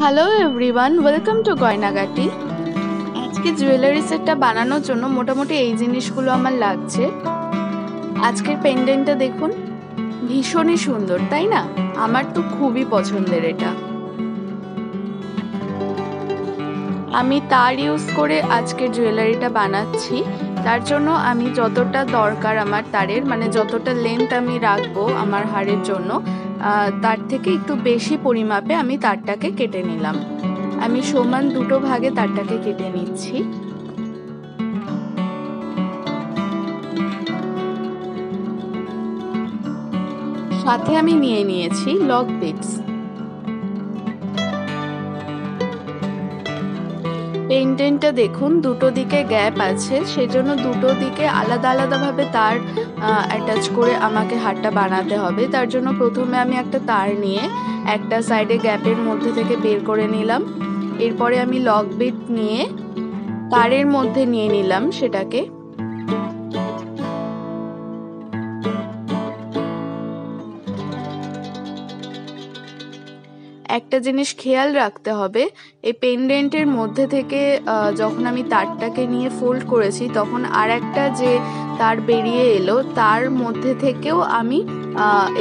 Hello everyone, welcome to Gaynagati. আজকে jewellery সেটটা বানানোর জন্য মোটামুটি এই জিনিসগুলো আমার লাগছে। আজকের পেন্ডেন্টটা দেখুন, ভীষণই সুন্দর, তাই না? আমার তো খুবই পছন্দের এটা। আমি তার ইউজ করে আজকের জুয়েলারিটা বানাচ্ছি। তার জন্য আমি যতটা দরকার আমার তারের, মানে যতটা লেন্থ আমি রাখবো আমার হারের জন্য, তার থেকে একটু বেশি পরিমাপে আমি তারটাকে কেটে নিলাম। আমি সমান দুটো ভাগে তারটাকে কেটে নিচ্ছি। সাথে আমি নিয়ে নিয়েছি লক বিটস। পেন্ডেন্টটা দেখুন, দুটো দিকে গ্যাপ আছে, সেজন্য দুটো দিকে আলাদা আলাদাভাবে তার অ্যাটাচ করে আমাকে হারটা বানাতে হবে। তার জন্য প্রথমে আমি একটা তার নিয়ে একটা সাইডে গ্যাপের মধ্যে থেকে বের করে নিলাম। এরপরে আমি লক বিট নিয়ে তারের মধ্যে নিয়ে নিলাম সেটাকে। একটা জিনিস খেয়াল রাখতে হবে, এই পেন্ডেন্টের মধ্যে থেকে যখন আমি তারটাকে নিয়ে ফোল্ড করেছি তখন আর একটা যে তার বেরিয়ে এলো, তার মধ্যে থেকেও আমি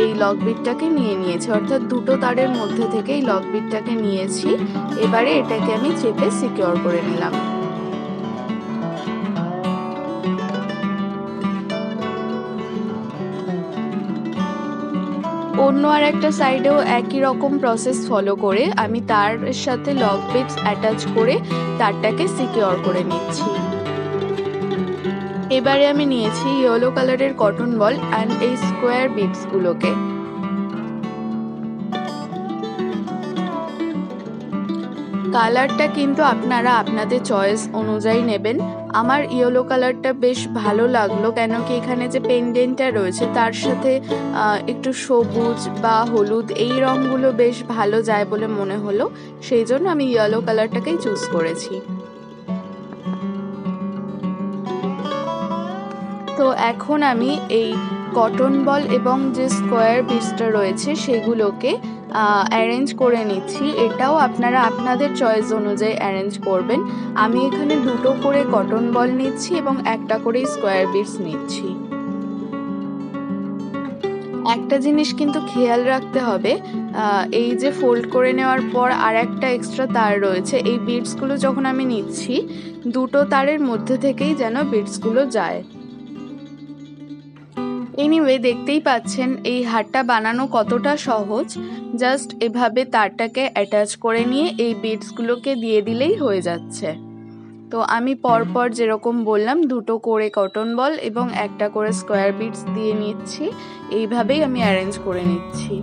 এই লক বিটটাকে নিয়ে নিয়েছি, অর্থাৎ দুটো তারের মধ্যে থেকে এই লক বিটটাকে নিয়েছি। এবারে এটাকে আমি চেপে সিকিউর করে নিলাম। অন্য আর একটা সাইডেও একই রকম প্রসেস ফলো করে আমি তার সাথে লক বিটস অ্যাটাচ করে তারটাকে সিকিউর করে নিচ্ছি। এবারে আমি নিয়েছি ইয়েলো কালারের কটন বল অ্যান্ড এই স্কোয়ার বিটসগুলোকে। কালারটা কিন্তু আপনারা আপনাদের চয়েস অনুযায়ী নেবেন। আমার ইয়েলো কালারটা বেশ ভালো লাগলো, কেন কি এখানে যে পেন্ডেন্টটা রয়েছে তার সাথে একটু সবুজ বা হলুদ এই রঙগুলো বেশ ভালো যায় বলে মনে হলো, সেই জন্য আমি ইয়েলো কালারটাকেই চুজ করেছি। তো এখন আমি এই কটন বল এবং যে স্কোয়ার বিটসটা রয়েছে সেগুলোকে অ্যারেঞ্জ করে নিচ্ছি। এটাও আপনারা আপনাদের চয়েস অনুযায়ী অ্যারেঞ্জ করবেন। আমি এখানে দুটো করে কটন বল নিচ্ছি এবং একটা করে স্কোয়ার বিটস নিচ্ছি। একটা জিনিস কিন্তু খেয়াল রাখতে হবে, এই যে ফোল্ড করে নেওয়ার পর আর একটা এক্সট্রা তার রয়েছে, এই বিটসগুলো যখন আমি নিচ্ছি দুটো তারের মধ্যে থেকেই যেন বিটসগুলো যায়। এনিওয়ে, দেখতেই পাচ্ছেন এই হারটা বানানো কতটা সহজ। জাস্ট এভাবে তারটাকে অ্যাটাচ করে নিয়ে এই বিটসগুলোকে দিয়ে দিলেই হয়ে যাচ্ছে। তো আমি পরপর যেরকম বললাম দুটো করে কটন বল এবং একটা করে স্কোয়ার বিটস দিয়ে নিচ্ছি, এইভাবেই আমি অ্যারেঞ্জ করে নিচ্ছি।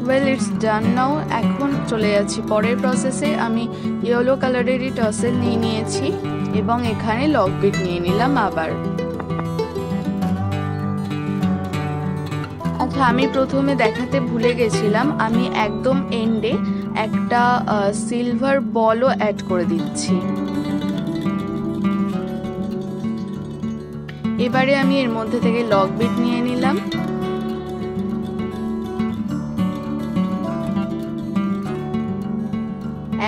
ওয়েল, ইটস ডান নাও। এখন চলে যাচ্ছি পরের প্রসেসে। আমি ইয়েলো কালারেরই টাসেল নিয়ে নিয়েছি এবং এখানে লক বিট নিয়ে নিলাম আবার। আচ্ছা, আমি প্রথমে দেখাতে ভুলে গেছিলাম, আমি একদম এন্ডে একটা সিলভার বলও অ্যাড করে দিচ্ছি। এবারে আমি এর মধ্যে থেকে লক বিট নিয়ে নিলাম।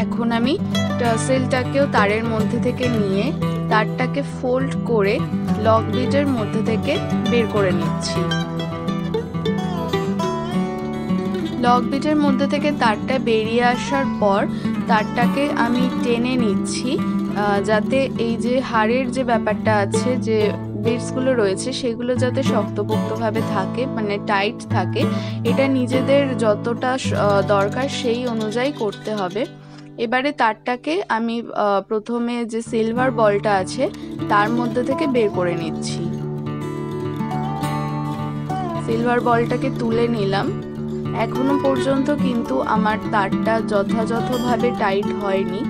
এখন আমি টাসেলটাকেও তারের মধ্যে থেকে নিয়ে তারটাকে ফোল্ড করে লক বিটের মধ্যে থেকে বের করে নিচ্ছি। লক বিটের মধ্যে থেকে তারটা বেরিয়ে আসার পর তারটাকে আমি টেনে নিচ্ছি, যাতে এই যে হাড়ের যে ব্যাপারটা আছে, যে বিটসগুলো রয়েছে সেগুলো যাতে শক্তপোক্তভাবে থাকে, মানে টাইট থাকে। এটা নিজেদের যতটা দরকার সেই অনুযায়ী করতে হবে। এবারে তারটাকে আমি প্রথমে যে সিলভার বলটা আছে তার মধ্যে থেকে বের করে নিচ্ছি। সিলভার বলটাকে তুলে নিলাম। এখনো পর্যন্ত কিন্তু আমার তারটা যথাযথভাবে টাইট হয়নি।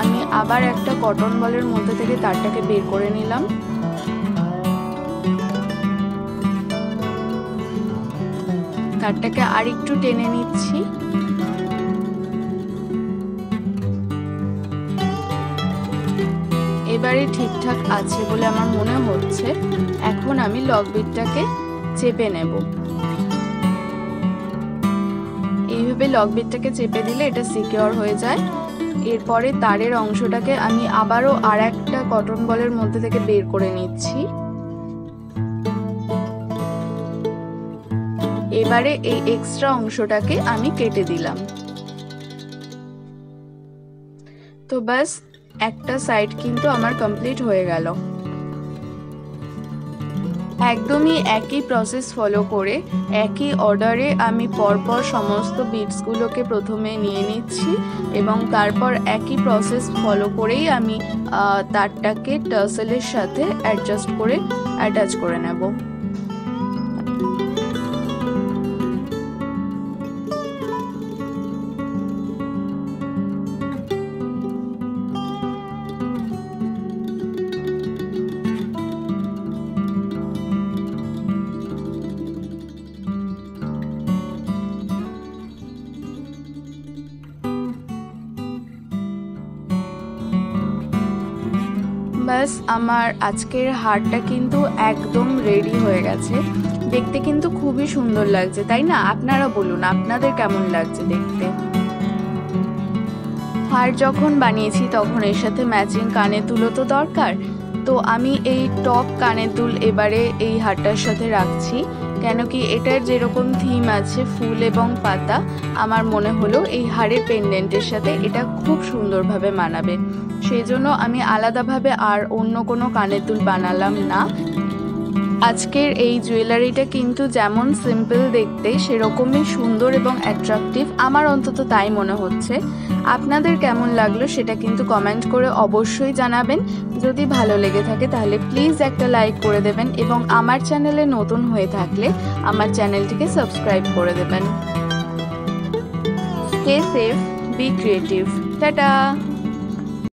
আমি আবার একটা কটন বলের মধ্যে থেকে তারটাকে বের করে নিলাম। তারটাকে আর একটু টেনে নিচ্ছি। এবারে ঠিকঠাক আছে বলে আমার মনে হচ্ছে। এখন আমি লক বিটটাকে চেপে নেব। এইভাবে লক বিটটাকে চেপে দিলে এটা সিকিউর হয়ে যায়। এরপরে তারের অংশটাকে আমি আবারও আর একটা কটন বলের মধ্যে থেকে বের করে নিচ্ছি। এবারে এই এক্সট্রা অংশটাকে আমি কেটে দিলাম। তো বাস একটা সাইড কিন্তু আমার কমপ্লিট হয়ে গেল। একদমই একই প্রসেস ফলো করে একই অর্ডারে আমি পরপর সমস্ত বিটসগুলোকে প্রথমে নিয়ে নিচ্ছি এবং তারপর একই প্রসেস ফলো করেই আমি তারটাকে টার্সেলের সাথে অ্যাডজাস্ট করে অ্যাটাচ করে নেব। বাস আমার আজকের হারটা কিন্তু একদম রেডি হয়ে গেছে। দেখতে কিন্তু খুবই সুন্দর লাগছে, তাই না? আপনারা বলুন আপনাদের কেমন লাগছে দেখতে। হার যখন বানিয়েছি তখন এর সাথে ম্যাচিং কানের দুলও তো দরকার। তো আমি এই টপ কানের দুল এবারে এই হারটার সাথে রাখছি, কেন কি এটার যেরকম থিম আছে ফুল এবং পাতা, আমার মনে হলো এই হারের পেন্ডেন্টের সাথে এটা খুব সুন্দরভাবে মানাবে। সেই জন্য আমি আলাদাভাবে আর অন্য কোনো কানের দুল বানালাম না। আজকের এই জুয়েলারিটা কিন্তু যেমন সিম্পল দেখতে সেরকমই সুন্দর এবং অ্যাট্রাকটিভ, আমার অন্তত তাই মনে হচ্ছে। আপনাদের কেমন লাগলো সেটা কিন্তু কমেন্ট করে অবশ্যই জানাবেন। যদি ভালো লেগে থাকে তাহলে প্লিজ একটা লাইক করে দেবেন এবং আমার চ্যানেলে নতুন হয়ে থাকলে আমার চ্যানেলটিকে সাবস্ক্রাইব করে দেবেন। Stay safe, be creative. Tata.